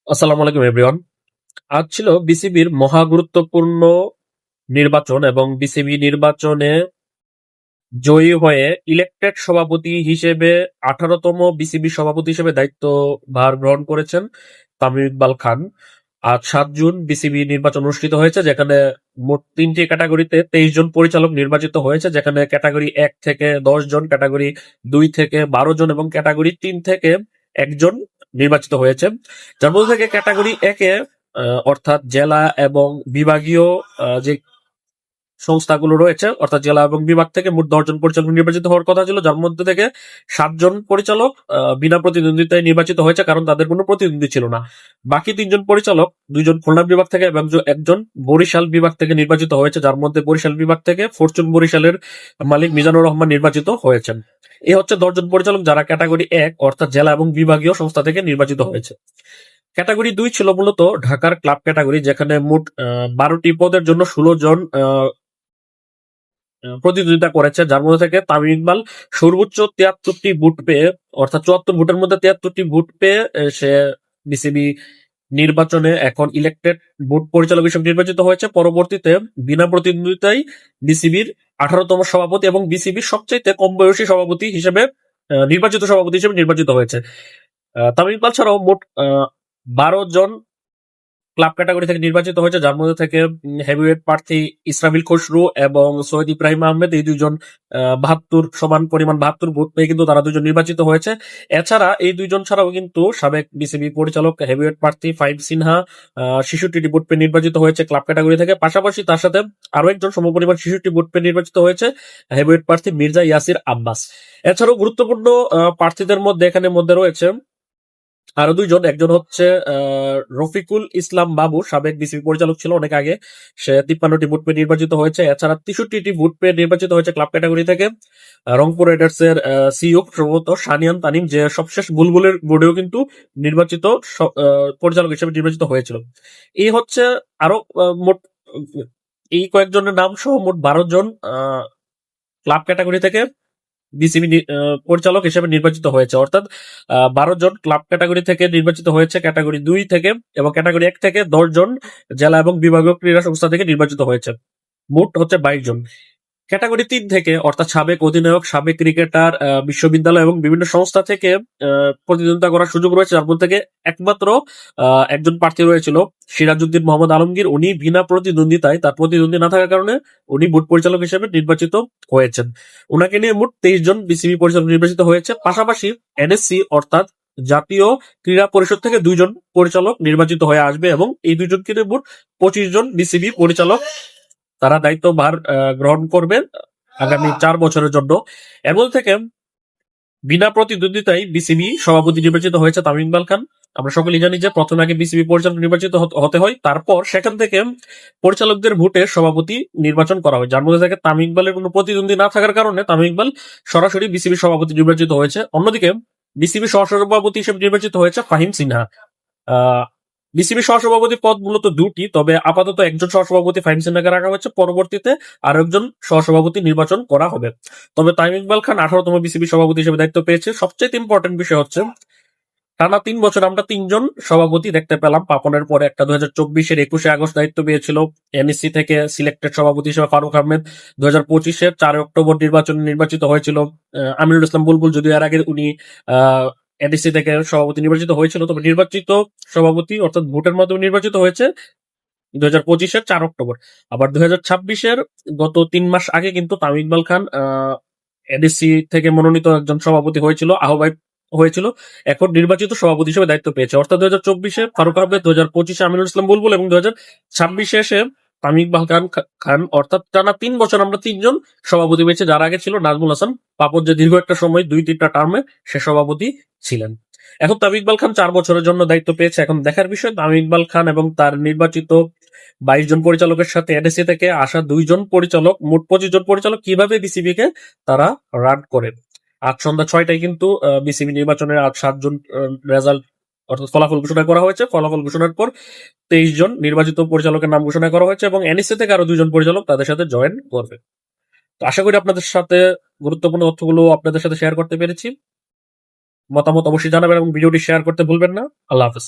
আসসালামু আলাইকুম এভরিওয়ান। আজ ছিল বিসিবির মহা গুরুত্বপূর্ণ নির্বাচন এবং বিসিবি নির্বাচনে জয়ী হয়ে ইলেকটেড সভাপতি হিসেবে 18তম বিসিবি সভাপতি হিসেবে দায়িত্বভার গ্রহণ করেছেন তামিম ইকবাল খান। আজ 7 জুন বিসিবি নির্বাচন অনুষ্ঠিত হয়েছে, যেখানে মোট 3টি ক্যাটাগরিতে 23 জন পরিচালক নির্বাচিত হয়েছে, যেখানে ক্যাটাগরি 1 থেকে 10 জন, ক্যাটাগরি 2 থেকে 12 জন এবং ক্যাটাগরি 3 থেকে 1 জন নির্বাচিত হয়েছে। যার মধ্যে থেকে ক্যাটাগরি 1-এ অর্থাৎ জেলা এবং বিভাগীয় যে সংস্থাগুলো রয়েছে, অর্থাৎ জেলা এবং বিভাগ থেকে মোট 10 জন পরিচালক নির্বাচিত হওয়ার কথা ছিল, যার মধ্যে থেকে 7 জন পরিচালক বিনা প্রতিদ্বন্দ্বিতায় নির্বাচিত হয়েছে, কারণ তাদের কোনো প্রতিদ্বন্দ্বী ছিল না। বাকি 3 জন পরিচালক, 2 জন খুলনা বিভাগ থেকে এবং একজন বরিশাল বিভাগ থেকে নির্বাচিত হয়েছে, যার মধ্যে বরিশাল বিভাগ থেকে ফরচুন বরিশালের মালিক মিজানুর রহমান নির্বাচিত হয়েছেন। এ হচ্ছে 10 জন পরিচালক যারা ক্যাটাগরি 1 অর্থাৎ জেলা এবং বিভাগীয় সংস্থা থেকে নির্বাচিত হয়েছে। ক্যাটাগরি 2 ছিল মূলত ঢাকার ক্লাব ক্যাটাগরি, যেখানে মোট 12টি পদের জন্য 16 জন প্রতিদ্বন্দ্বিতা করেছে, যার মধ্যে থেকে তামিম ইকবাল সর্বোচ্চ 73টি ভোট পেয়ে, অর্থাৎ 74 ভোটের মধ্যে 73টি ভোট পেয়ে সে বিসিবি নির্বাচনে এখন ইলেকটেড বোর্ড পরিচালক হিসেবে নির্বাচিত হয়েছে। পরবর্তীতে বিনা প্রতিদ্বন্দ্বিতায় বিসিবির 18তম সভাপতি এবং বিসিবির সবচাইতে কম বয়সী সভাপতি হিসেবে নির্বাচিত সভাপতি হিসেবে নির্বাচিত হয়েছে। তামিম ইকবাল ছাড়াও মোট 12 জন ক্লাব ক্যাটাগরি থেকে নির্বাচিত হয়েছে, যার মধ্যে থেকে হেভিওয়েট প্রার্থী ইসরাফিল খসরু এবং সৈয়দ ইব্রাহিম আহমেদ, এই 2 জন 72 সমান পরিমাণ 72 ভোট পেয়ে কিন্তু তারা 2 জন নির্বাচিত হয়েছে। এছাড়া এই 2 জন ছাড়াও কিন্তু সাবেক বিসিবি পরিচালক হেভিওয়েট প্রার্থী ফাইভ সিনহা 66টি ভোট পেয়ে নির্বাচিত হয়েছে ক্লাব ক্যাটাগরি থেকে। পাশাপাশি তার সাথে আরো একজন সমপরিমাণ 66টি ভোট পেয়ে নির্বাচিত হয়েছে হেভিওয়েট প্রার্থী মির্জা ইয়াসির আব্বাস। এছাড়াও গুরুত্বপূর্ণ প্রার্থীদের মধ্যে এখানে মধ্যে রয়েছে আরো 2 জন। একজন হচ্ছে রফিকুল ইসলাম বাবু, সাবেক বিসিবি পরিচালক ছিল অনেক আগে, সে 53টি ভোট পেয়ে নির্বাচিত হয়েছে। এছাড়া 63টি ভোট পেয়ে নির্বাচিত হয়েছে ক্লাব ক্যাটাগরি থেকে রংপুর রাইডার্স এর সিইও সম্ভবত শানিয়ান তানিম, যে সবশেষ বুলবুলের বোর্ডেও কিন্তু নির্বাচিত পরিচালক হিসেবে নির্বাচিত হয়েছিল। এই হচ্ছে আরো মোট এই কয়েকজনের নাম সহ মোট 12 জন ক্লাব ক্যাটাগরি থেকে বিসিবি পরিচালক হিসেবে নির্বাচিত হয়েছে, অর্থাৎ 12 জন ক্লাব ক্যাটাগরি থেকে নির্বাচিত হয়েছে ক্যাটাগরি 2 থেকে, এবং ক্যাটাগরি 1 থেকে 10 জন জেলা এবং বিভাগীয় ক্রীড়া সংস্থা থেকে নির্বাচিত হয়েছে। মোট হচ্ছে 22 জন। ক্যাটাগরি 3 থেকে অর্থাৎ সাবেক অধিনায়ক, সাবেক ক্রিকেটার, বিশ্ববিদ্যালয় এবং বিভিন্ন সংস্থা থেকে প্রতিদ্বন্দ্বিতা করার সুযোগ রয়েছে, যার মধ্যে থেকে একমাত্র একজন প্রার্থী রয়েছিল সিরাজউদ্দিন মোহাম্মদ আলমগীর। উনি বিনা প্রতিদ্বন্দ্বিতায়, তার প্রতিদ্বন্দ্বী না থাকার কারণে উনি বোর্ড পরিচালক হিসেবে নির্বাচিত হয়েছেন। ওনাকে নিয়ে মোট 23 জন বিসিবি পরিচালক নির্বাচিত হয়েছে। পাশাপাশি এনএসসি অর্থাৎ জাতীয় ক্রীড়া পরিষদ থেকে 2 জন পরিচালক নির্বাচিত হয়ে আসবে, এবং এই 2 জনকে নিয়ে মোট 25 জন বিসিবি পরিচালক তারা দায়িত্বভার গ্রহণ করবে আগামী 4 বছরের জন্য। এর মধ্যে থেকে বিনা প্রতিদ্বন্দ্বিতায় বিসিবি সভাপতি নির্বাচিত হয়েছে তামিম ইকবাল খান। আমরা সকলেই জানি যে প্রথমে আগে বিসিবি পরিচালক নির্বাচিত হতে হয়, তারপর সেখান থেকে পরিচালকদের ভোটে সভাপতি নির্বাচন করা হয়, যার মধ্যে থেকে তামিম ইকবালের কোনো প্রতিদ্বন্দ্বী না থাকার কারণে তামিম ইকবাল সরাসরি বিসিবি সভাপতি নির্বাচিত হয়েছে। অন্যদিকে বিসিবি সহসভাপতি হিসেবে নির্বাচিত হয়েছে ফাহিম সিনহা। বিসিবি সহসভাপতি পদ মূলত 2টি, তবে আপাতত একজন সহসভাপতি ফাহিম সিনহাকে রাখা হয়েছে, পরবর্তীতে আরো একজন সহসভাপতি নির্বাচন করা হবে। তবে তামিম ইকবাল খান 18তম বিসিবি সভাপতি হিসেবে দায়িত্ব পেয়েছে। সবচেয়ে ইম্পর্টেন্ট বিষয় হচ্ছে টানা 3 বছর আমরা 3 জন সভাপতি দেখতে পেলাম। পাপনের পরে একটা 2024-এর 21শে আগস্ট দায়িত্ব পেয়েছিল এনএসসি থেকে সিলেক্টেড সভাপতি হিসেবে ফারুক আহমেদ। 2025-এর 4 অক্টোবর নির্বাচনে নির্বাচিত হয়েছিল আমিনুল ইসলাম বুলবুল, যদিও এর আগে উনি এনএসসি থেকে সভাপতি নির্বাচিত হয়েছিল, তবে নির্বাচিত সভাপতি অর্থাৎ ভোটের মাধ্যমে নির্বাচিত হয়েছে 2025-এর 4 অক্টোবর। আবার 2026-এর গত 3 মাস আগে কিন্তু তামিম ইকবাল খান এনএসসি থেকে মনোনীত একজন সভাপতি হয়েছিল, আহ্বায়ক হয়েছিল, এখন নির্বাচিত সভাপতি হিসেবে দায়িত্ব পেয়েছে। অর্থাৎ 2024-এ ফারুক আহমেদ, 2025-এ আমিনুল ইসলাম বুলবুল এবং 2026-এ এসে তামিম ইকবাল খান, অর্থাৎ টানা 3 বছর আমরা 3 জন সভাপতি পেয়েছে, যার আগে ছিল নাজমুল হাসান পাপন, যে দীর্ঘ একটা সময় 2-3টা টার্মে সে সভাপতি ছিলেন। এখন তামিম ইকবাল খান 4 বছরের জন্য দায়িত্ব পেয়েছে। এখন দেখার বিষয় তামিম ইকবাল খান এবং তার নির্বাচিত 22 জন পরিচালকের সাথে এনএসসি থেকে আসা 2 জন পরিচালক, মোট 25 জন পরিচালক কিভাবে বিসিবি কে তারা রান করে। আজ সন্ধ্যা 6টায় কিন্তু বিসিবি নির্বাচনের আজ 7 জন রেজাল্ট অর্থাৎ ফলাফল ঘোষণা করা হয়েছে। ফলাফল ঘোষণার পর 23 জন নির্বাচিত পরিচালকের নাম ঘোষণা করা হয়েছে, এবং এনএসসি থেকে আরো 2 জন পরিচালক তাদের সাথে জয়েন করবে। তো আশা করি আপনাদের সাথে গুরুত্বপূর্ণ তথ্যগুলো আপনাদের সাথে শেয়ার করতে পেরেছি। মতামত অবশ্যই জানাবেন এবং ভিডিওটি শেয়ার করতে ভুলবেন না। আল্লাহ হাফেজ।